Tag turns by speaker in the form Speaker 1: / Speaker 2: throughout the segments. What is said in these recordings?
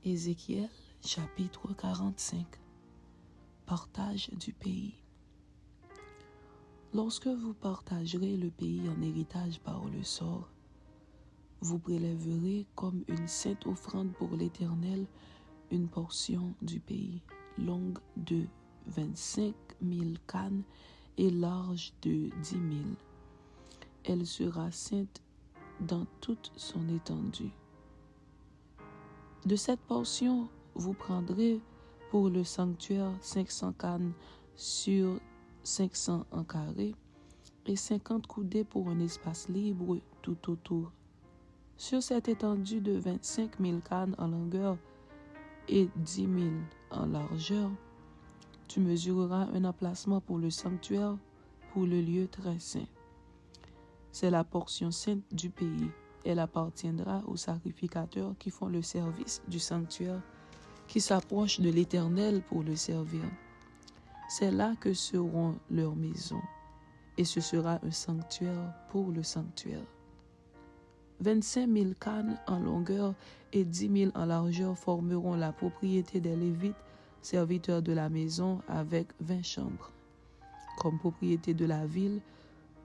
Speaker 1: Ézéchiel, chapitre 45. Partage du pays. Lorsque vous partagerez le pays en héritage par le sort, vous prélèverez comme une sainte offrande pour l'Éternel une portion du pays, longue de 25 000 cannes et large de 10 000. Elle sera sainte dans toute son étendue. De cette portion, vous prendrez pour le sanctuaire 500 cannes sur 500 en carré et 50 coudées pour un espace libre tout autour. Sur cette étendue de 25 000 cannes en longueur et 10 000 en largeur, tu mesureras un emplacement pour le sanctuaire, pour le lieu très saint. C'est la portion sainte du pays. Elle appartiendra aux sacrificateurs qui font le service du sanctuaire, qui s'approchent de l'Éternel pour le servir. C'est là que seront leurs maisons, et ce sera un sanctuaire pour le sanctuaire. 25 000 cannes en longueur et 10 000 en largeur formeront la propriété des Lévites, serviteurs de la maison, avec 20 chambres. Comme propriété de la ville,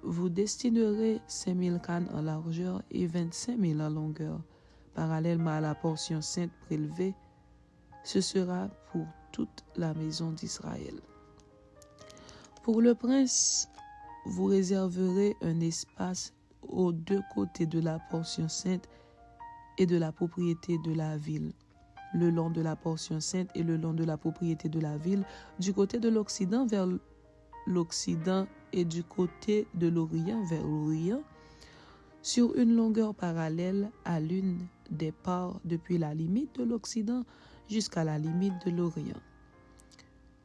Speaker 1: vous destinerez 5 000 cannes en largeur et 25 000 en longueur, parallèlement à la portion sainte prélevée. Ce sera pour toute la maison d'Israël. Pour le prince, vous réserverez un espace aux deux côtés de la portion sainte et de la propriété de la ville, le long de la portion sainte et le long de la propriété de la ville, du côté de l'Occident vers l'Occident et du côté de l'Orient vers l'Orient, sur une longueur parallèle à l'une des parts depuis la limite de l'Occident jusqu'à la limite de l'Orient.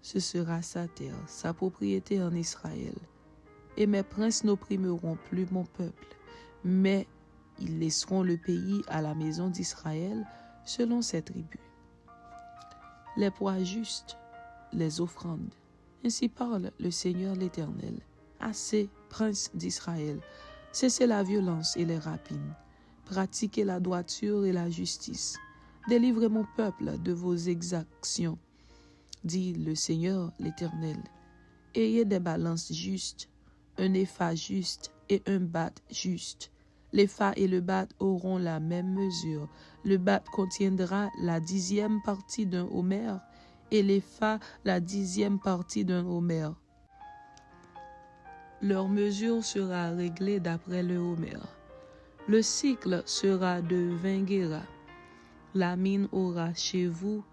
Speaker 1: Ce sera sa terre, sa propriété en Israël. Et mes princes n'opprimeront plus mon peuple, mais ils laisseront le pays à la maison d'Israël selon ses tribus. Les poids justes, les offrandes. Ainsi parle le Seigneur l'Éternel. Assez, princes d'Israël, cessez la violence et les rapines. Pratiquez la droiture et la justice. Délivrez mon peuple de vos exactions, dit le Seigneur l'Éternel. Ayez des balances justes, un épha juste et un bat juste. L'épha et le bat auront la même mesure. Le bat contiendra la 10e partie d'un homère et l'épha la 10e partie d'un homère. Leur mesure sera réglée d'après le homère. Le cycle sera de 20 guéras. La mine aura chez vous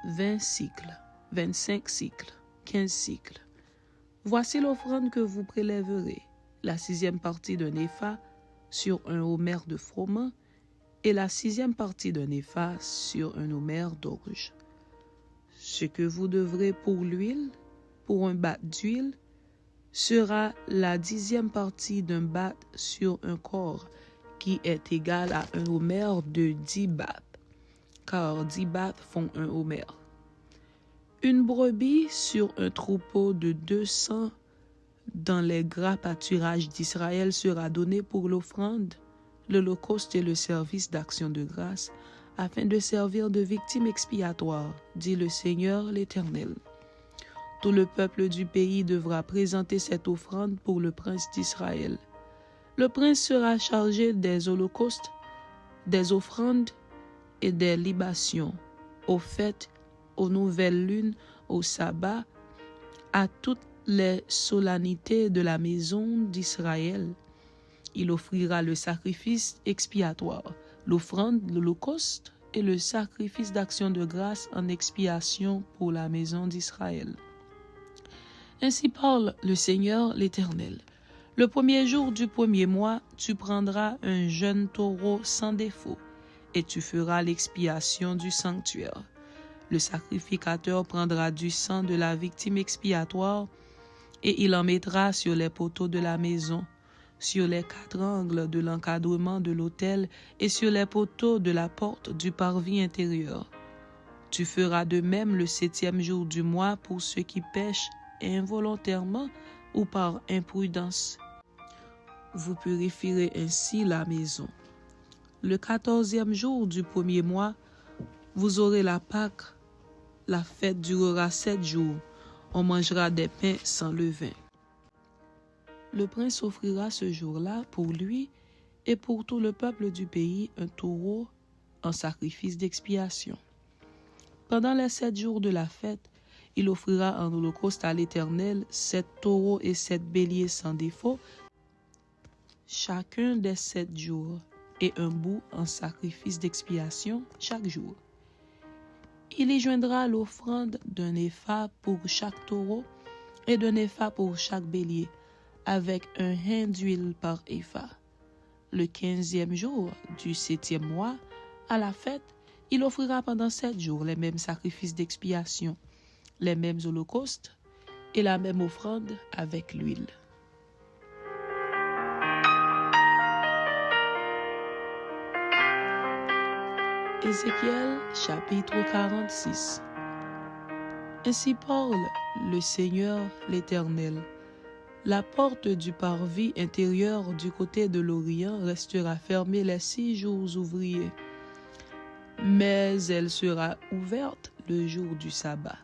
Speaker 1: 20 cycles, 25 cycles, 15 cycles. Voici l'offrande que vous prélèverez, la 6e partie d'un épha sur un homère de froment et la 6e partie d'un épha sur un homère d'orge. Ce que vous devrez pour l'huile, pour un bat d'huile, sera la 10e partie d'un bat sur un corps, qui est égal à un homère de 10 bats, car 10 bats font un homère. Une brebis sur un troupeau de 200 dans les gras pâturages d'Israël sera donnée pour l'offrande, l'holocauste et le service d'action de grâce, afin de servir de victime expiatoire, dit le Seigneur l'Éternel. Tout le peuple du pays devra présenter cette offrande pour le prince d'Israël. Le prince sera chargé des holocaustes, des offrandes et des libations, aux fêtes, aux nouvelles lunes, au sabbat, à toutes les solennités de la maison d'Israël. Il offrira le sacrifice expiatoire, l'offrande, l'holocauste et le sacrifice d'action de grâce en expiation pour la maison d'Israël. Ainsi parle le Seigneur l'Éternel. Le premier jour du premier mois, tu prendras un jeune taureau sans défaut, et tu feras l'expiation du sanctuaire. Le sacrificateur prendra du sang de la victime expiatoire, et il en mettra sur les poteaux de la maison, sur les 4 angles de l'encadrement de l'autel et sur les poteaux de la porte du parvis intérieur. Tu feras de même le 7e jour du mois pour ceux qui pêchent involontairement ou par imprudence. Vous purifierez ainsi la maison. Le 14e jour du premier mois, Vous aurez la Pâque, la fête durera 7 jours. On mangera des pains sans levain. Le prince offrira ce jour-là pour lui et pour tout le peuple du pays un taureau en sacrifice d'expiation. Pendant les 7 jours de la fête, il offrira en holocauste à l'Éternel 7 taureaux et 7 béliers sans défaut, chacun des 7 jours, et un bouc en sacrifice d'expiation chaque jour. Il y joindra l'offrande d'un épha pour chaque taureau et d'un épha pour chaque bélier, avec un hin d'huile par épha. Le 15e jour du 7e mois, à la fête, il offrira pendant 7 jours les mêmes sacrifices d'expiation, les mêmes holocaustes et la même offrande avec l'huile. Ézéchiel chapitre 46. Ainsi parle le Seigneur l'Éternel. La porte du parvis intérieur du côté de l'Orient restera fermée les 6 jours ouvriers, mais elle sera ouverte le jour du sabbat.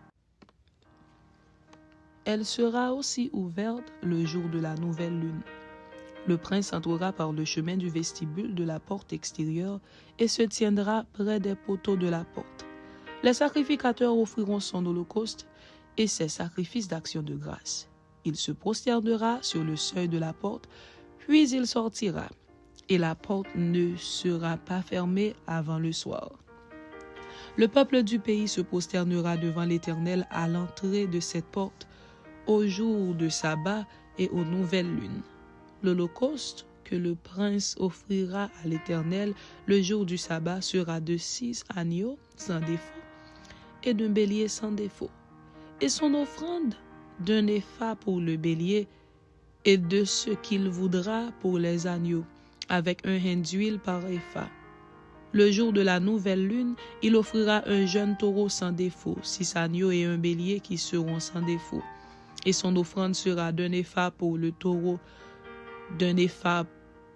Speaker 1: Elle sera aussi ouverte le jour de la nouvelle lune. Le prince entrera par le chemin du vestibule de la porte extérieure et se tiendra près des poteaux de la porte. Les sacrificateurs offriront son holocauste et ses sacrifices d'action de grâce. Il se prosternera sur le seuil de la porte, puis il sortira, et la porte ne sera pas fermée avant le soir. Le peuple du pays se prosternera devant l'Éternel à l'entrée de cette porte, au jour de sabbat et aux nouvelles lunes. L'holocauste que le prince offrira à l'Éternel le jour du sabbat sera de 6 agneaux sans défaut et d'un bélier sans défaut, et son offrande d'un épha pour le bélier et de ce qu'il voudra pour les agneaux, avec un hin d'huile par épha. Le jour de la nouvelle lune, il offrira un jeune taureau sans défaut, 6 agneaux et un bélier qui seront sans défaut, et son offrande sera d'un épha pour le taureau, d'un épha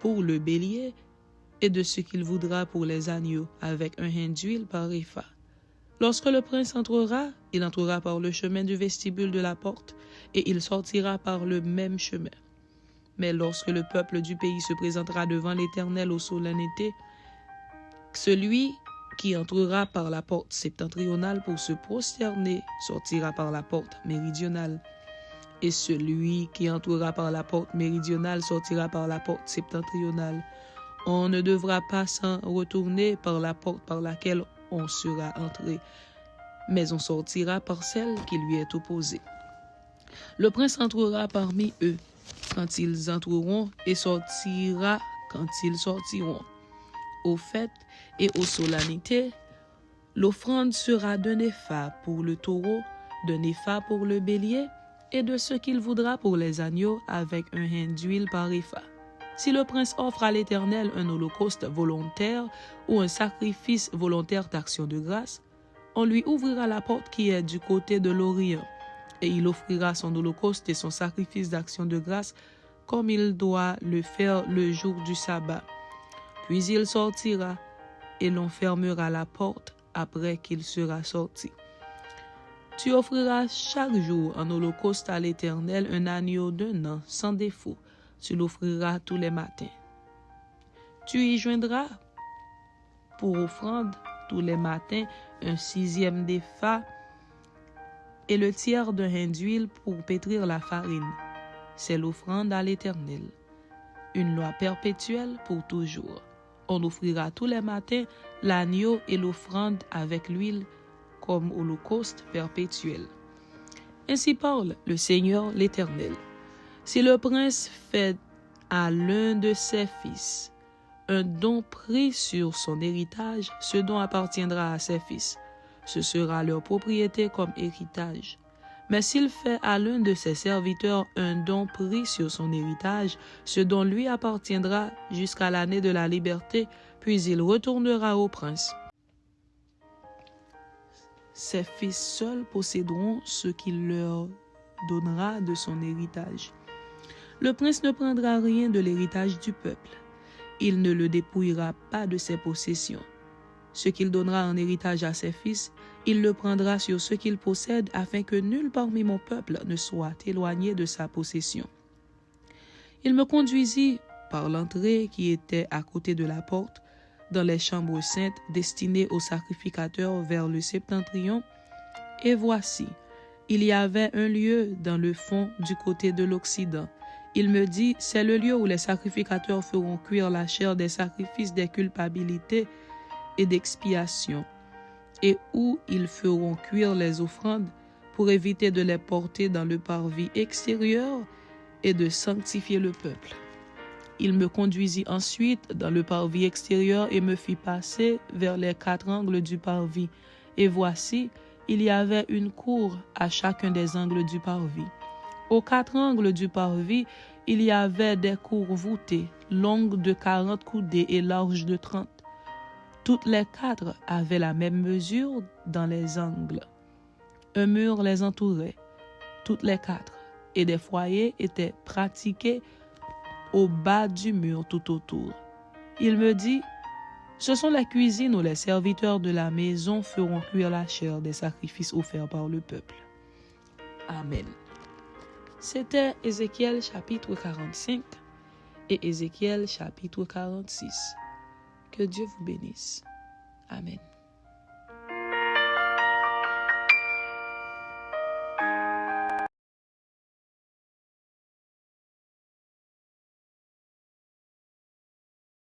Speaker 1: pour le bélier et de ce qu'il voudra pour les agneaux, avec un hin d'huile par épha. Lorsque le prince entrera, il entrera par le chemin du vestibule de la porte et il sortira par le même chemin. Mais lorsque le peuple du pays se présentera devant l'Éternel aux solennités, celui qui entrera par la porte septentrionale pour se prosterner sortira par la porte méridionale. Et celui qui entrera par la porte méridionale sortira par la porte septentrionale. On ne devra pas s'en retourner par la porte par laquelle on sera entré, mais on sortira par celle qui lui est opposée. Le prince entrera parmi eux quand ils entreront et sortira quand ils sortiront. Aux fêtes et aux solennités, l'offrande sera d'un épha pour le taureau, d'un épha pour le bélier, et de ce qu'il voudra pour les agneaux avec un hin d'huile par épha. Si le prince offre à l'Éternel un holocauste volontaire ou un sacrifice volontaire d'action de grâce, on lui ouvrira la porte qui est du côté de l'Orient, et il offrira son holocauste et son sacrifice d'action de grâce comme il doit le faire le jour du sabbat. Puis il sortira, et l'on fermera la porte après qu'il sera sorti. Tu offriras chaque jour en holocauste à l'Éternel un agneau d'1 an sans défaut. Tu l'offriras tous les matins. Tu y joindras pour offrande tous les matins un 6e d'épha et le tiers d'un hin d'huile pour pétrir la farine. C'est l'offrande à l'Éternel. Une loi perpétuelle pour toujours. On offrira tous les matins l'agneau et l'offrande avec l'huile comme holocauste perpétuel. Ainsi parle le Seigneur l'Éternel. Si le prince fait à l'un de ses fils un don pris sur son héritage, ce don appartiendra à ses fils. Ce sera leur propriété comme héritage. Mais s'il fait à l'un de ses serviteurs un don pris sur son héritage, ce don lui appartiendra jusqu'à l'année de la liberté, puis il retournera au prince. Ses fils seuls posséderont ce qu'il leur donnera de son héritage. Le prince ne prendra rien de l'héritage du peuple. Il ne le dépouillera pas de ses possessions. Ce qu'il donnera en héritage à ses fils, il le prendra sur ce qu'il possède, afin que nul parmi mon peuple ne soit éloigné de sa possession. Il me conduisit par l'entrée qui était à côté de la porte, dans les chambres saintes destinées aux sacrificateurs vers le septentrion, et voici, il y avait un lieu dans le fond du côté de l'Occident. Il me dit, c'est le lieu où les sacrificateurs feront cuire la chair des sacrifices des culpabilités et d'expiation, et où ils feront cuire les offrandes pour éviter de les porter dans le parvis extérieur et de sanctifier le peuple. Il me conduisit ensuite dans le parvis extérieur et me fit passer vers les 4 angles du parvis. Et voici, il y avait une cour à chacun des angles du parvis. Aux 4 angles du parvis, il y avait des cours voûtées, longues de 40 coudées et larges de 30. Toutes les 4 avaient la même mesure dans les angles. Un mur les entourait, toutes les 4, et des foyers étaient pratiqués au bas du mur tout autour. Il me dit, ce sont les cuisines où les serviteurs de la maison feront cuire la chair des sacrifices offerts par le peuple. Amen. C'était Ézéchiel chapitre 45 et Ézéchiel chapitre 46. Que Dieu vous bénisse. Amen.